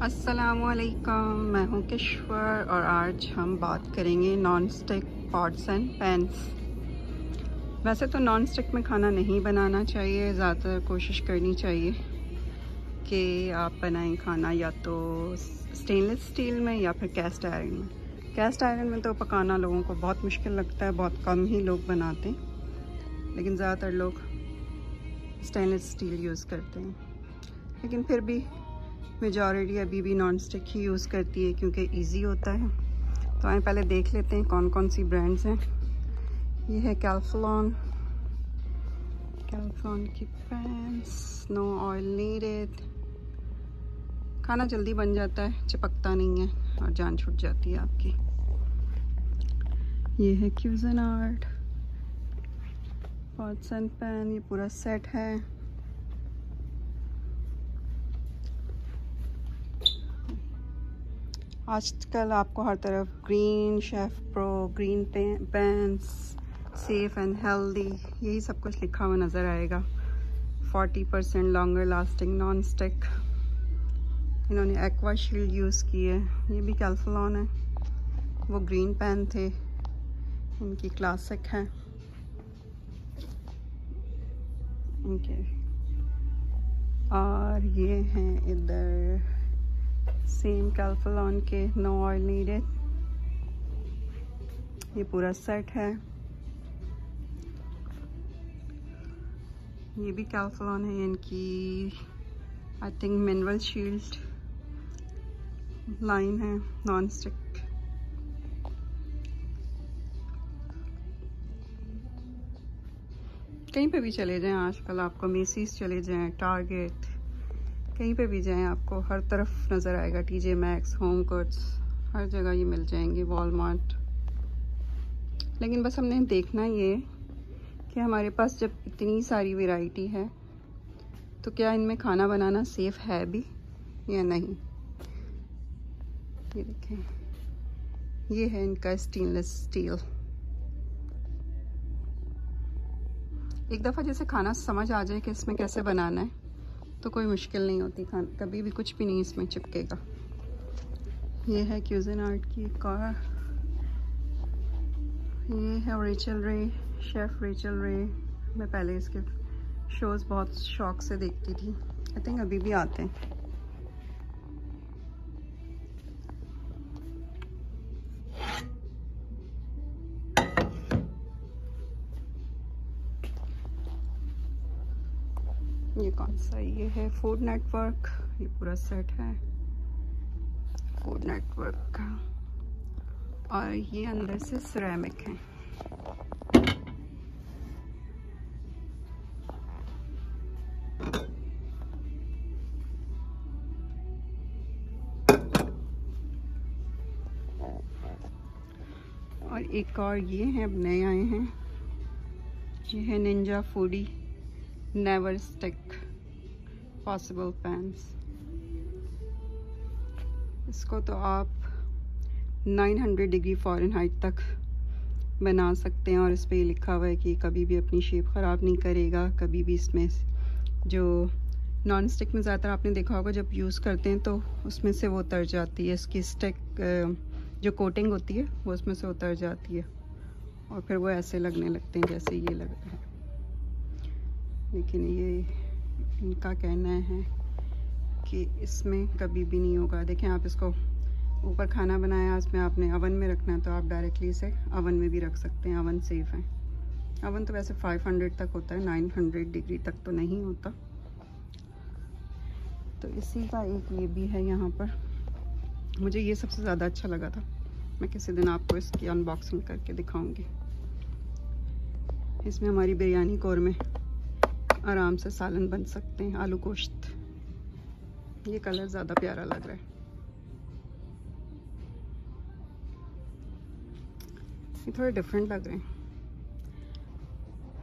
अस्सलामुअलैकुम, मैं हूं किश्वर और आज हम बात करेंगे non stick pots and pans. वैसे तो नॉन स्टिक में खाना नहीं बनाना चाहिए, ज़्यादातर कोशिश करनी चाहिए कि आप बनाएं खाना या तो स्टेनलेस स्टील में या फिर कैस्ट आयरन में। कैस्ट आयरन में तो पकाना लोगों को बहुत मुश्किल लगता है, बहुत कम ही लोग बनाते हैं, लेकिन ज़्यादातर लोग स्टेनलेस स्टील यूज़ करते हैं। लेकिन फिर भी मेजॉरिटी अभी भी नॉन स्टिक ही यूज़ करती है क्योंकि इजी होता है। तो आए पहले देख लेते हैं कौन कौन सी ब्रांड्स हैं। ये है कैल्फलॉन की पैन्स, नो ऑयल नीडेड। खाना जल्दी बन जाता है, चिपकता नहीं है और जान छूट जाती है आपकी। ये है क्यूज़िनार्ट पॉट्स एंड पैन, ये पूरा सेट है। आजकल आपको हर तरफ green chef pro, green pans, safe and healthy, यही सब कुछ लिखा हुआ नज़र आएगा। 40% लॉन्गर लास्टिंग नॉन स्टिक। इन्होंने एक्वा शील्ड यूज़ की है। ये भी कैल्फलॉन है, वो ग्रीन पैन थे, इनकी क्लासिक है। ओके, और ये हैं इधर सेम कैल्फलॉन के, नो ऑयल नीडेड। ये पूरा सेट है। ये भी कैल्फलॉन है, इनकी I think mineral shield line है, नॉन स्टिक। कहीं पे भी चले जाएं आजकल, आपको मेसीज चले जाएं, टारगेट, कहीं पे भी जाएं आपको हर तरफ नज़र आएगा। टीजे मैक्स, होम गुड्स, हर जगह ये मिल जाएंगे, वॉलमार्ट। लेकिन बस हमने देखना ये कि हमारे पास जब इतनी सारी वैरायटी है तो क्या इनमें खाना बनाना सेफ है भी या नहीं। ये देखें, ये है इनका स्टेनलेस स्टील। एक दफ़ा जैसे खाना समझ आ जाए कि इसमें कैसे बनाना है तो कोई मुश्किल नहीं होती, खाना कभी भी कुछ भी नहीं इसमें चिपकेगा। ये है क्यूज़िनार्ट की कार। ये है रेचल रे, शेफ़ रेचल रे। मैं पहले इसके शोज़ बहुत शौक से देखती थी, आई थिंक अभी भी आते हैं। ये कौन सा, ये है फूड नेटवर्क। ये पूरा सेट है फूड नेटवर्क का, और ये अंदर से सिरेमिक है। और एक और ये हैं, अब नए आए हैं, ये है Ninja foodie never stick possible pans. इसको तो आप 900 डिग्री फ़ारेनहाइट तक बना सकते हैं, और इस पे ये लिखा हुआ है कि कभी भी अपनी शेप ख़राब नहीं करेगा, कभी भी इसमें जो नॉन स्टिक में ज़्यादातर आपने देखा होगा जब यूज़ करते हैं तो उसमें से वो उतर जाती है, इसकी स्टिक जो कोटिंग होती है वो उसमें से उतर जाती है और फिर वो ऐसे लगने लगते हैं जैसे ये लग रहा है। लेकिन ये इनका कहना है कि इसमें कभी भी नहीं होगा। देखें, आप इसको ऊपर खाना बनाया, इसमें आपने अवन में रखना है तो आप डायरेक्टली इसे अवन में भी रख सकते हैं, अवन सेफ़ है। अवन तो वैसे 500 तक होता है, 900 डिग्री तक तो नहीं होता। तो इसी का एक ये भी है यहाँ पर। मुझे ये सबसे ज़्यादा अच्छा लगा था, मैं किसी दिन आपको इसकी अनबॉक्सिंग करके दिखाऊंगी। इसमें हमारी बिरयानी कौरमे आराम से सालन बन सकते हैं, आलू गोश्त। ये कलर ज़्यादा प्यारा लग रहा है, ये थोड़े डिफरेंट लग रहे हैं।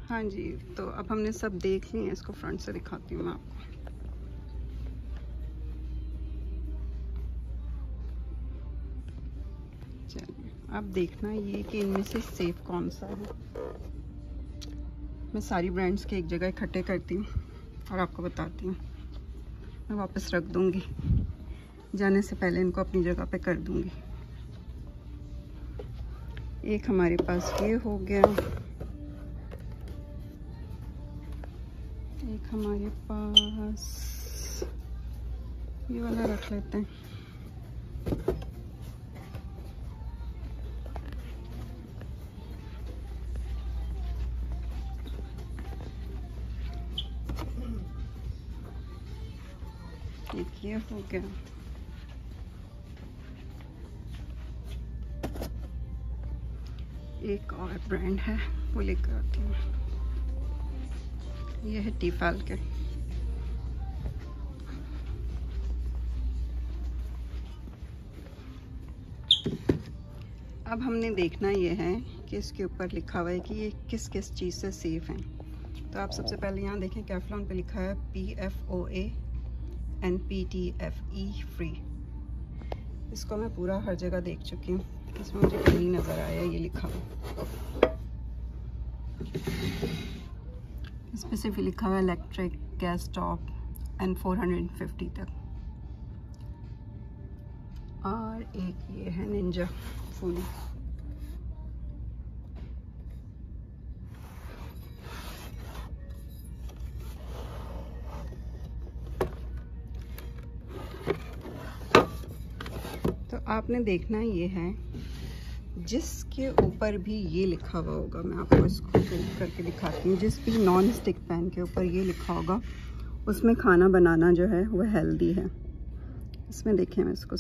हाँ जी, तो अब हमने सब देख लिए हैं, इसको फ्रंट से दिखाती हूँ मैं आपको। चलिए, अब देखना ये कि इनमें से सेफ कौन सा है। मैं सारी ब्रांड्स के एक जगह इकट्ठे करती हूँ और आपको बताती हूँ। मैं वापस रख दूँगी जाने से पहले इनको अपनी जगह पे कर दूंगी। एक हमारे पास ये हो गया, एक हमारे पास ये वाला रख लेते हैं। एक ये हो गया, एक और ब्रांड है वो लेकर आती हूँ। ये है टीफाल के। अब हमने देखना ये है कि इसके ऊपर लिखा हुआ है कि ये किस किस चीज़ से सेफ़ हैं। तो आप सबसे पहले यहाँ देखें, कैफ्लॉन पे लिखा है PFOA and PTFE फ्री। इसको मैं पूरा हर जगह देख चुकी हूँ, इसमें मुझे कहीं नज़र आया ये लिखा हुआ। इस पर सिर्फ लिखा हुआ है इलेक्ट्रिक गैस स्टॉव एंड 450 तक। और एक ये है निंजा फूली। तो आपने देखना ये है, जिसके ऊपर भी ये लिखा हुआ होगा, मैं आपको इसको प्रिंट करके दिखाती हूँ, जिस भी नॉन स्टिक पैन के ऊपर ये लिखा होगा उसमें खाना बनाना जो है वो हेल्दी है। इसमें देखें, मैं इसको,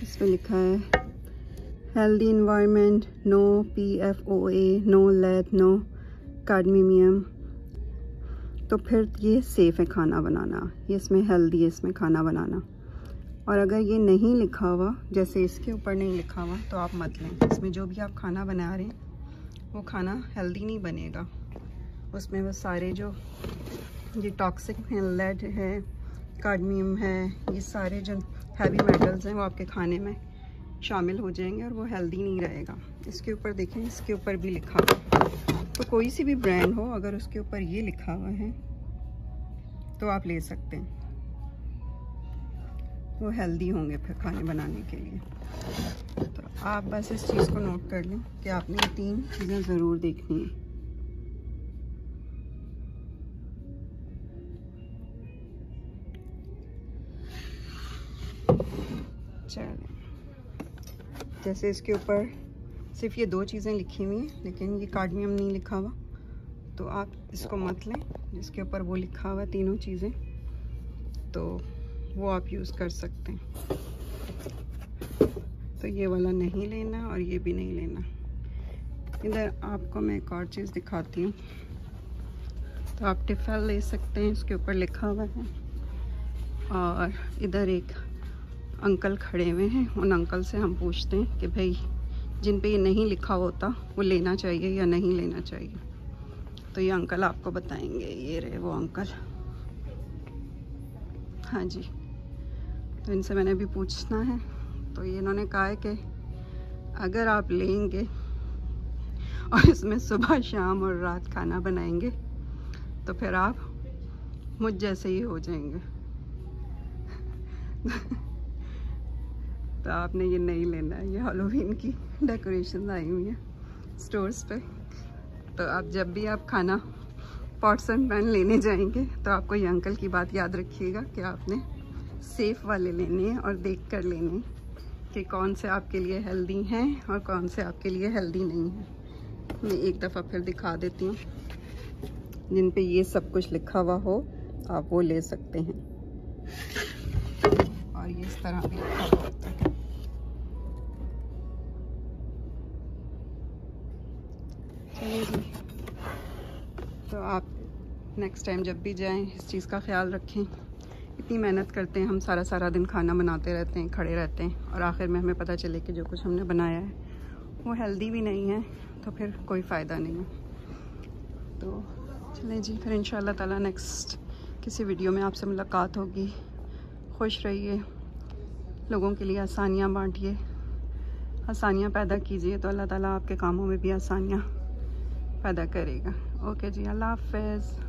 इसमें लिखा है healthy environment, no PFOA, no lead, no cadmium. तो फिर ये सेफ़ है खाना बनाना, ये इसमें हेल्दी है इसमें खाना बनाना। और अगर ये नहीं लिखा हुआ, जैसे इसके ऊपर नहीं लिखा हुआ, तो आप मत लें। इसमें जो भी आप खाना बना रहे हैं वो खाना हेल्दी नहीं बनेगा। उसमें वो सारे जो ये टॉक्सिक हैं, लेड है, कैडमियम है, ये सारे जो हैवी मेटल्स हैं वो आपके खाने में शामिल हो जाएंगे और वो हेल्दी नहीं रहेगा। इसके ऊपर देखें, इसके ऊपर भी लिखा हुआ, तो कोई सी भी ब्रांड हो अगर उसके ऊपर ये लिखा हुआ है तो आप ले सकते हैं, वो हेल्दी होंगे फिर खाने बनाने के लिए। तो आप बस इस चीज़ को नोट कर लें कि आपने ये 3 चीज़ें ज़रूर देखनी है। चलें, जैसे इसके ऊपर सिर्फ ये 2 चीज़ें लिखी हुई हैं, लेकिन ये कैडमियम नहीं लिखा हुआ, तो आप इसको मत लें। जिसके ऊपर वो लिखा हुआ 3 चीज़ें, तो वो आप यूज़ कर सकते हैं। तो ये वाला नहीं लेना और ये भी नहीं लेना। इधर आपको मैं एक और चीज़ दिखाती हूँ। तो आप टिफ़ल ले सकते हैं, इसके ऊपर लिखा हुआ है। और इधर एक अंकल खड़े हुए हैं, उन अंकल से हम पूछते हैं कि भाई जिन पे ये नहीं लिखा होता वो लेना चाहिए या नहीं लेना चाहिए। तो ये अंकल आपको बताएंगे। ये रहे वो अंकल। हाँ जी, तो इनसे मैंने भी पूछना है। तो ये इन्होंने कहा है कि अगर आप लेंगे और इसमें सुबह शाम और रात खाना बनाएंगे तो फिर आप मुझ जैसे ही हो जाएंगे। तो आपने ये नहीं लेना है। ये हैलोवीन की डेकोरेशन आई हुई है स्टोर्स पे। तो आप जब भी आप खाना पॉट्स एंड पैन लेने जाएंगे तो आपको ये अंकल की बात याद रखिएगा कि आपने सेफ़ वाले लेने हैं और देख कर लेने हैं कि कौन से आपके लिए हेल्दी हैं और कौन से आपके लिए हेल्दी नहीं हैं। मैं एक दफ़ा फिर दिखा देती हूँ। जिन पे ये सब कुछ लिखा हुआ हो आप वो ले सकते हैं। और ये इस तरह भी लिखा हुआ होता है। चलिए जी, तो आप नेक्स्ट टाइम जब भी जाएं इस चीज़ का ख्याल रखें। इतनी मेहनत करते हैं हम, सारा दिन खाना बनाते रहते हैं, खड़े रहते हैं, और आखिर में हमें पता चले कि जो कुछ हमने बनाया है वो हेल्दी भी नहीं है, तो फिर कोई फ़ायदा नहीं है। तो चलें जी, फिर इंशाल्लाह ताला नेक्स्ट किसी वीडियो में आपसे मुलाकात होगी। खुश रहिए, लोगों के लिए आसानियाँ बांटिए, आसानियाँ पैदा कीजिए, तो अल्लाह ताला आपके कामों में भी आसानियाँ पैदा करेगा। ओके जी, अल्लाह हाफ़िज़।